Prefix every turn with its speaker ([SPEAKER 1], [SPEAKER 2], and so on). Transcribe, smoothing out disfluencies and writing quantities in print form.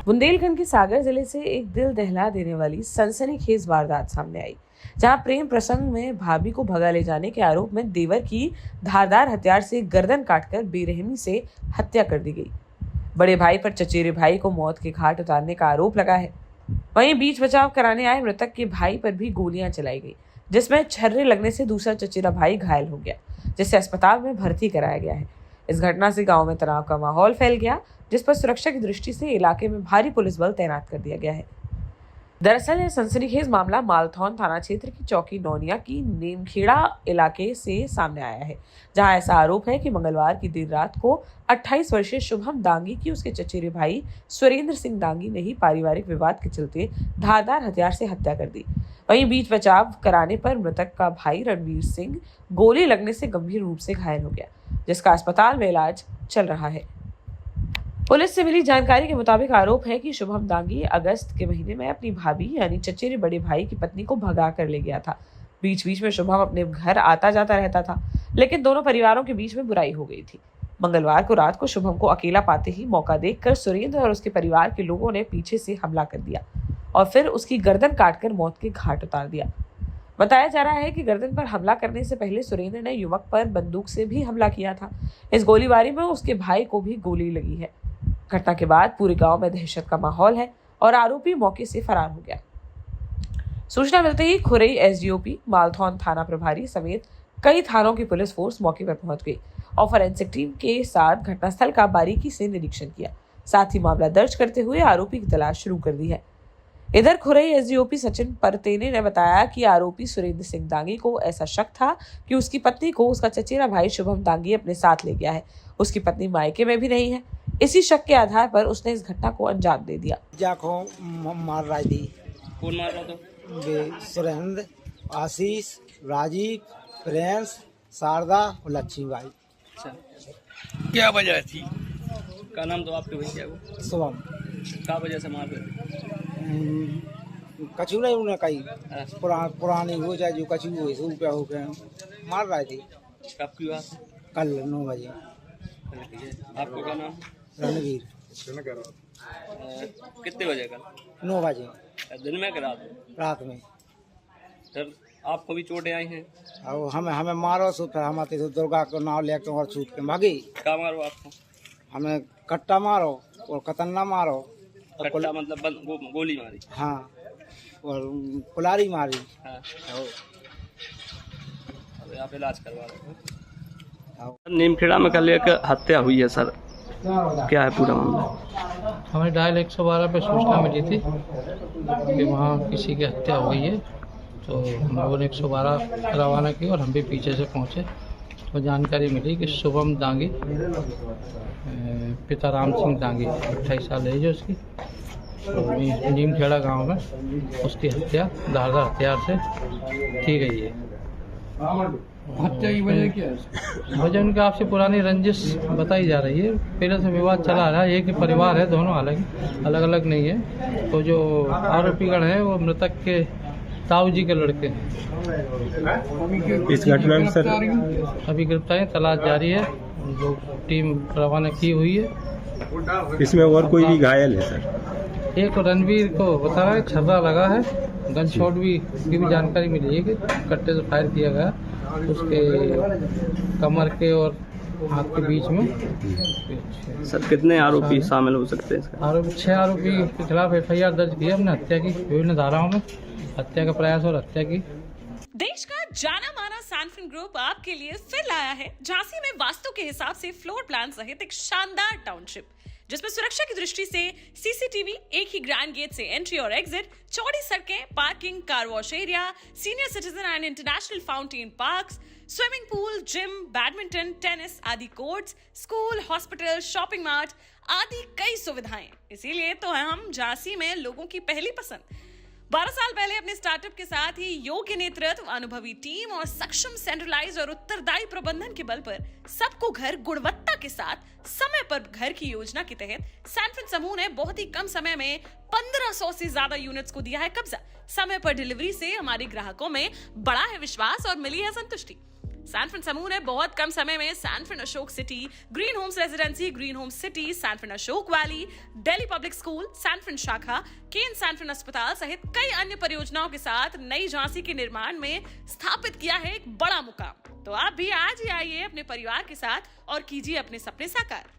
[SPEAKER 1] बुंदेलखंड के सागर जिले से एक दिल दहला देने वाली सनसनीखेज वारदात सामने आई, जहां प्रेम प्रसंग में भाभी को भगा ले जाने के आरोप में देवर की धारदार हथियार से गर्दन काटकर बेरहमी से हत्या कर दी गई। बड़े भाई पर चचेरे भाई को मौत के घाट उतारने का आरोप लगा है। वहीं बीच बचाव कराने आए मृतक के भाई पर भी गोलियां चलाई गई, जिसमें छर्रे लगने से दूसरा चचेरा भाई घायल हो गया, जिसे अस्पताल में भर्ती कराया गया है। इस घटना से गांव में तनाव का माहौल फैल गया, जिस पर सुरक्षा की दृष्टि से इलाके में भारी पुलिस बल तैनात कर दिया गया है। दरअसल यह सनसनीखेज मामला मालथौन थाना क्षेत्र की चौकी नौनिया की नीमखेड़ा इलाके से सामने आया है, जहां ऐसा आरोप है कि मंगलवार की देर रात को 28 वर्षीय शुभम दांगी की उसके चचेरे भाई सुरेंद्र सिंह दांगी ने ही पारिवारिक विवाद के चलते धारदार हथियार से हत्या कर दी। वहीं बीच बचाव कराने पर मृतक का भाई रणवीर सिंह गोली लगने से गंभीर रूप से घायल हो गया, जिसका अस्पताल में इलाज चल रहा है। पुलिस से मिली जानकारी के मुताबिक आरोप है कि शुभम दांगी अगस्त के महीने में अपनी भाभी यानी चचेरे बड़े भाई की पत्नी को भगा कर ले गया था। बीच बीच में शुभम अपने घर आता जाता रहता था, लेकिन दोनों परिवारों के बीच में बुराई हो गई थी। मंगलवार को रात को शुभम को अकेला पाते ही मौका देखकर सुरेंद्र और उसके परिवार के लोगों ने पीछे से हमला कर दिया और फिर उसकी गर्दन काटकर मौत के घाट उतार दिया। बताया जा रहा है कि गर्दन पर हमला करने से पहले सुरेंद्र ने युवक पर बंदूक से भी हमला किया था। इस गोलीबारी में उसके भाई को भी गोली लगी है। घटना के बाद पूरे गांव में दहशत का माहौल है और आरोपी मौके से फरार हो गया। सूचना मिलते ही खुरई एसडीओपी, मालथौन थाना प्रभारी समेत कई थानों की पुलिस फोर्स मौके पर पहुंच गई और फोरेंसिक टीम के साथ घटनास्थल का बारीकी से निरीक्षण किया। साथ ही मामला दर्ज करते हुए आरोपी की तलाश शुरू कर दी है। इधर खुरई एसडीओपी सचिन परतेने ने बताया कि आरोपी सुरेंद्र सिंह दांगी को ऐसा शक था कि उसकी पत्नी को उसका चचेरा भाई शुभम दांगी अपने साथ ले गया है। उसकी पत्नी मायके में भी नहीं है। इसी शक के आधार पर उसने इस घटना को अंजाम दे दिया।
[SPEAKER 2] जाको मार रही थी।
[SPEAKER 3] कौन मार रहा था?
[SPEAKER 2] सुरेंद्र, आशीष, राजीव, प्रिंस, शारदा और लक्ष्मीबाई।
[SPEAKER 3] अच्छा, क्या वजह थी? क्या नाम तो आपके भैया को?
[SPEAKER 2] शुभम।
[SPEAKER 3] क्या वजह से मार रहे थे?
[SPEAKER 2] कछु नहीं उन्हें कही पुरानी हो जाए जो कछु हो रुपया हो गए मार रही थी।
[SPEAKER 3] कब की बात?
[SPEAKER 2] कल 9 बजे।
[SPEAKER 3] आपको क्या नाम?
[SPEAKER 2] रणवीर।
[SPEAKER 3] कितने बजे कल?
[SPEAKER 2] 9 बजे।
[SPEAKER 3] दिन में कि रात?
[SPEAKER 2] रात में।
[SPEAKER 3] सर आपको भी चोटें आई हैं?
[SPEAKER 2] और हमें मारो सो फिर हम आते तो दुर्गा को नाव लेकर और छूट के भागी।
[SPEAKER 3] क्या मारो आपको?
[SPEAKER 2] हमें कट्टा मारो और कतन्ना मारो।
[SPEAKER 3] कट्टा मतलब गोली मारी?
[SPEAKER 2] हाँ, और कुलारी मारी।
[SPEAKER 3] हाँ। अब आप इलाज करवा रहे हैं। नीमखेड़ा में कल एक हत्या हुई है सर, क्या है पूरा मामला?
[SPEAKER 4] हमें डायल 112 पे सूचना मिली थी कि वहाँ किसी की हत्या हो गई है, तो हम लोगों ने 112 रवाना की और हम भी पीछे से पहुँचे तो जानकारी मिली कि शुभम दांगी, पिता राम सिंह दांगी, 28 साल एज है उसकी, तो नीमखेड़ा गांव में उसकी हत्या धारदार हथियार से की गई है। हत्या की वजह क्या है? वजह उनकी आपसे पुरानी रंजिश बताई जा रही है। पहले से विवाद चला आ रहा है। एक ही परिवार है, दोनों हालांकि अलग अलग नहीं है। तो जो आरोपीगण है वो मृतक के ताऊ जी के लड़के हैं।
[SPEAKER 5] इस घटना में सर
[SPEAKER 4] अभी गिरफ्तारी तलाश जारी है, जो टीम रवाना की हुई है।
[SPEAKER 5] इसमें और कोई भी घायल है सर?
[SPEAKER 4] एक रणवीर को बता रहा है छर्रा लगा है, गन शॉट भी की भी जानकारी मिली है कि कट्टे से फायर किया गया उसके कमर के और हाथ के बीच में।
[SPEAKER 3] सर कितने आरोपी शामिल हो सकते हैं?
[SPEAKER 4] आरोपी 6 आरोपी के खिलाफ FIR दर्ज की है हमने हत्या की विभिन्न धाराओं में, हत्या का प्रयास और हत्या की।
[SPEAKER 6] देश का जाना माना सैनफिन ग्रुप आपके लिए फिर लाया है झांसी में वास्तु के हिसाब से फ्लोर प्लान सहित एक शानदार टाउनशिप, जिसमें सुरक्षा की दृष्टि से CCTV, एक ही ग्रैंड गेट से एंट्री और एग्जिट, चौड़ी सड़कें, parking, car wash area, senior citizen and international fountain parks, swimming pool, gym, badminton, tennis आदि courts, school, hospital, shopping mart आदि कई सुविधाएं। इसीलिए तो हम झांसी में लोगों की पहली पसंद। 12 साल पहले अपने स्टार्टअप के साथ ही योग्य नेतृत्व, अनुभवी टीम और सक्षम सेंट्रलाइज और उत्तरदायी प्रबंधन के बल पर सबको घर गुणवत्ता के साथ समय पर घर की योजना के तहत सैनफिन समूह ने बहुत ही कम समय में 1500 से ज्यादा यूनिट्स को दिया है कब्जा। समय पर डिलीवरी से हमारे ग्राहकों में बड़ा है विश्वास और मिली है संतुष्टि। सैनफिन समूह ने बहुत कम समय में Sanfin Ashok city, green homes residency, green homes city, Sanfin Ashok valley, Delhi public school, सैनफिन शाखा, केन सैनफिन अस्पताल सहित कई अन्य परियोजनाओं के साथ नई झांसी के निर्माण में स्थापित किया है एक बड़ा मुकाम। तो आप भी आज ही आइए अपने परिवार के साथ और कीजिए अपने सपने साकार।